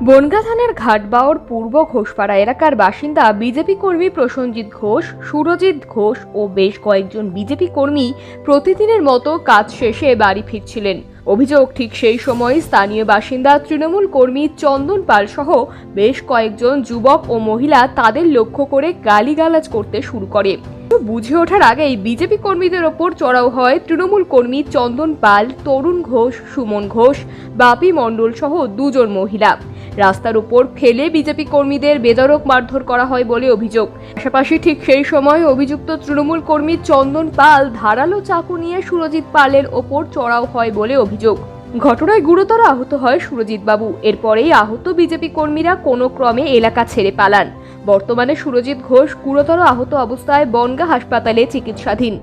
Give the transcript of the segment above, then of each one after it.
বনগাঁ থানার ঘাটবাওর পূর্ব ঘোষপাড়া এলাকার বাসিন্দা বিজেপি কর্মী প্রসেনজিৎ ঘোষ, সুরজিৎ ঘোষ ও বেশ কয়েকজন বিজেপি কর্মী প্রতিদিনের মতো কাজ শেষে বাড়ি ফিরছিলেন। অভিযোগ, ঠিক সেই সময় স্থানীয় বাসিন্দা তৃণমূল কর্মী চন্দন পাল সহ বেশ কয়েকজন যুবক ও মহিলা তাদের লক্ষ্য করে গালিগালাজ করতে শুরু করে। বুঝে ওঠার আগেই বিজেপি কর্মীদের ওপর চড়াও হয় তৃণমূল কর্মী চন্দন পাল, তরুণ ঘোষ, সুমন ঘোষ, বাপি মণ্ডল সহ দুজন মহিলা। রাস্তার উপর ফেলে বিজেপি কর্মীদের বেধড়ক মারধর করা হয় বলে অভিযোগ। পাশাপাশি ঠিক সেই সময় অভিযুক্ত তৃণমূল কর্মী চন্দন পাল ধারালো চাকু নিয়ে সুরজিৎ পালের ওপর চড়াও হয় বলে অভিযোগ। ঘটনায় গুরুতর আহত হয় সুরজিৎ বাবু। এরপরেই আহত বিজেপি কর্মীরা কোনো ক্রমে এলাকা ছেড়ে পালান। বর্তমানে সুরজিৎ ঘোষ গুরুতর আহত অবস্থায় বনগাঁ হাসপাতালে চিকিৎসাধীন।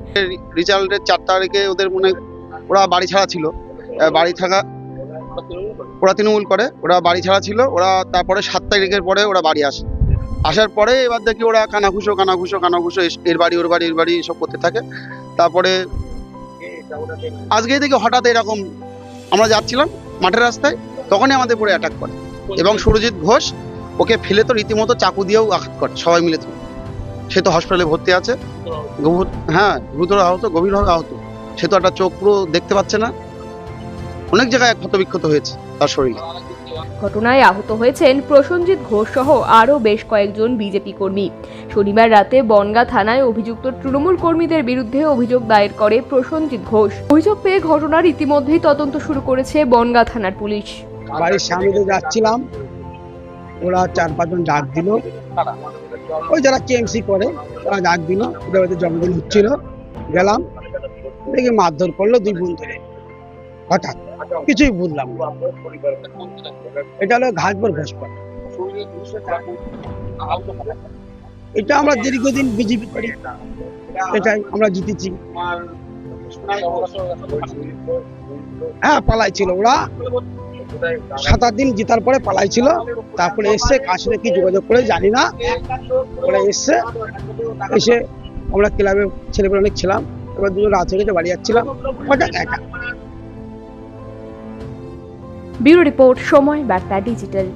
রেজাল্টের 4 তারিখে ওদের মনে ওরা বাড়ি ছাড়া ছিল, বাড়ি থাকা ওরা তৃণমূল করে, ওরা বাড়ি ছাড়া ছিল। ওরা তারপরে 7 তারিখের পরে ওরা বাড়ি আসে। আসার পরে এবার দেখি ওরা কানাঘুষো এর বাড়ি ওর বাড়ি এর বাড়ি এসব করতে থাকে। তারপরে আজকে দেখি হঠাৎ এরকম আমরা যাচ্ছিলাম মাঠের রাস্তায়, তখনই আমাদের পুরো অ্যাটাক করে এবং সুরজিৎ ঘোষ ওকে ফেলে তো রীতিমতো চাকু দিয়েও আঘাত করে সবাই মিলে। সে তো হসপিটালে ভর্তি আছে, গুরুতর আহত, গভীরভাবে আহত। সে তো একটা চোখ পুরো দেখতে পাচ্ছে না, অনেক জায়গায় ক্ষতবিক্ষত হয়েছে তার শরীরে। ঘটনায় আহত হয়েছেন প্রসেনজিৎ ঘোষ সহ আরও বেশ কয়েকজন বিজেপি কর্মী। শনিবার রাতে বনগাঁ থানায় অভিযুক্ত তৃণমূল কর্মীদের বিরুদ্ধে অভিযোগ দায়ের করে প্রসেনজিৎ ঘোষ। অভিযোগ পেয়ে ঘটনার ইতিমধ্যেই তদন্ত শুরু করেছে বনগাঁ থানার পুলিশ। বাড়ির সামনে দিয়ে যাচ্ছিলাম, ওরা 4-5 জন ডাক দিল, ওই যারা কেএমসি করে ওরা ডাক দিল, ওদের বাড়িতে জন্মদিন হচ্ছিল। গেলাম, দেখি মারধর করলো 2 বোন ধরে। হঠাৎ কিছুই বুঝলাম না। এটা হলো ঘাটবাওর ঘোষপাড়া। এটা আমরা দীর্ঘদিন বিজেপি করি, এটাই আমরা জিতেছি। হ্যাঁ, পালাইছিল ওরা 7-8 দিন জেতার পরে পালাইছিল। তারপরে এসছে, কার সাথে কি যোগাযোগ করে জানি না, ওরা এসছে। এসে আমরা ক্লাবে ছেলেপেলে অনেক ছিলাম, এবার 2জন রাত হয়ে গেছে, বাড়ি যাচ্ছিলাম। ওটা একা। ব্যুরো রিপোর্ট, সময় বার্তা ডিজিটাল।